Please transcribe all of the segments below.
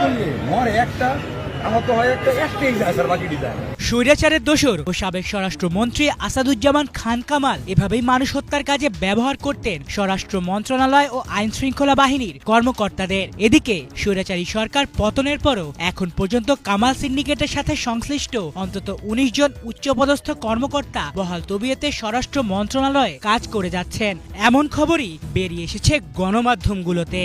করলে মরে একটা আহত হয় একটাই যায় স্যার, বাকিটি যায়। স্বৈরাচারের দোসর ও সাবেক স্বরাষ্ট্রমন্ত্রী আসাদুজ্জামান খান কামাল এভাবেই মানুষ হত্যার কাজে ব্যবহার করতেন স্বরাষ্ট্র মন্ত্রণালয় ও আইন শৃঙ্খলা বাহিনীর কর্মকর্তাদের। এদিকে স্বৈরাচারী সরকার পতনের পরও এখন পর্যন্ত কামাল সিন্ডিকেটের সাথে সংশ্লিষ্ট অন্তত ১৯ জন উচ্চপদস্থ কর্মকর্তা বহাল তবিয়তে স্বরাষ্ট্র মন্ত্রণালয়ে কাজ করে যাচ্ছেন, এমন খবরই বেরিয়ে এসেছে গণমাধ্যমগুলোতে।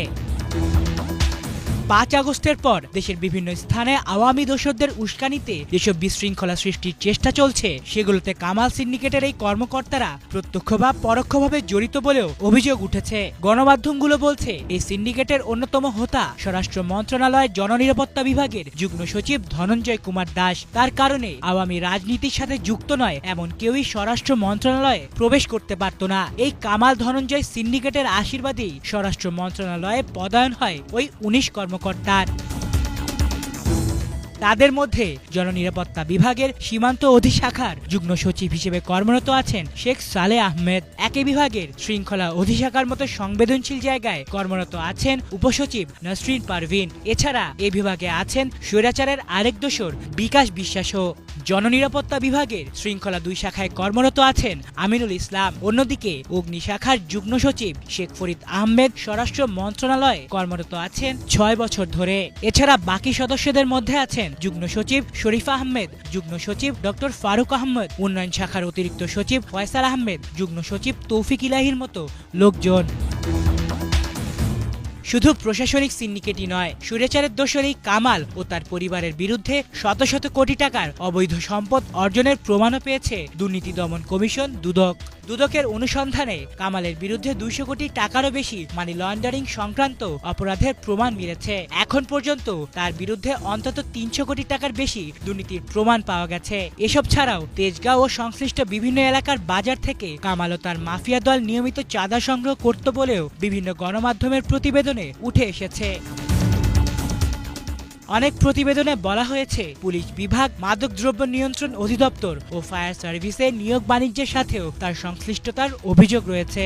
৫ আগস্টের পর দেশের বিভিন্ন স্থানে আওয়ামী দোসরদের উস্কানিতে যেসব বিশৃঙ্খলা সৃষ্টির চেষ্টা চলছে, সেগুলোতে কামাল সিন্ডিকেটের এই কর্মকর্তারা প্রত্যক্ষ বা পরোক্ষভাবে জড়িত বলেও অভিযোগ উঠেছে। গণমাধ্যমগুলো বলছে, এই সিন্ডিকেটের অন্যতম হোতা স্বরাষ্ট্র মন্ত্রণালয়ের জননিরাপত্তা বিভাগের যুগ্ম সচিব ধনঞ্জয় কুমার দাস। তার কারণে আওয়ামী রাজনীতির সাথে যুক্ত নয় এমন কেউই স্বরাষ্ট্র মন্ত্রণালয়ে প্রবেশ করতে পারত না। এই কামাল ধনঞ্জয় সিন্ডিকেটের আশীর্বাদেই স্বরাষ্ট্র মন্ত্রণালয়ে পদায়ন হয় ওই ১৯ কর্মকর্তার। তাদের মধ্যে জননিরাপত্তা বিভাগের সীমান্ত অধিশাখার যুগ্ম সচিব হিসেবে কর্মরত আছেন শেখ সালেহ আহমেদ। একই বিভাগের শৃঙ্খলা অধিশাখার মতো সংবেদনশীল জায়গায় কর্মরত আছেন উপসচিব নসরিন পারভিন। এছাড়া এ বিভাগে আছেন স্বৈরাচারের আরেক দোসর বিকাশ বিশ্বাসও। জননিরাপত্তা বিভাগের শৃঙ্খলা ২ শাখায় কর্মরত আছেন আমিনুল ইসলাম। অন্যদিকে অগ্নি শাখার যুগ্ম সচিব শেখ ফরিদ আহমেদ স্বরাষ্ট্র মন্ত্রণালয়ে কর্মরত আছেন ৬ বছর ধরে। এছাড়া বাকি সদস্যদের মধ্যে আছেন যুগ্ম সচিব শরীফা আহমেদ, যুগ্ম সচিব ডক্টর ফারুক আহমেদ, উন্নয়ন শাখার অতিরিক্ত সচিব ফয়সাল আহমেদ, যুগ্ম সচিব তৌফিক ইলাহির মতো লোকজন। শুধু প্রশাসনিক সিন্ডিকেটই নয়, স্বৈরাচারের দোসর এই কামাল ও তার পরিবারের বিরুদ্ধে শত শত কোটি টাকার অবৈধ সম্পদ অর্জনের প্রমাণও পেয়েছে দুর্নীতি দমন কমিশন দুদক। দুদকের অনুসন্ধানে কামালের বিরুদ্ধে ২০০ কোটি টাকারও বেশি মানি লন্ডারিং সংক্রান্ত অপরাধের প্রমাণ মিলেছে। এখন পর্যন্ত তার বিরুদ্ধে অন্তত ৩০০ কোটি টাকার বেশি দুর্নীতির প্রমাণ পাওয়া গেছে। এসব ছাড়াও তেজগাঁও ও সংশ্লিষ্ট বিভিন্ন এলাকার বাজার থেকে কামাল ও তার মাফিয়া দল নিয়মিত চাঁদা সংগ্রহ করত বলেও বিভিন্ন গণমাধ্যমের প্রতিবেদনে উঠে এসেছে। অনেক প্রতিবেদনে বলা হয়েছে, পুলিশ বিভাগ, মাদকদ্রব্য নিয়ন্ত্রণ অধিদপ্তর ও ফায়ার সার্ভিসে নিয়োগ বাণিজ্যের সাথেও তার সংশ্লিষ্টতার অভিযোগ রয়েছে।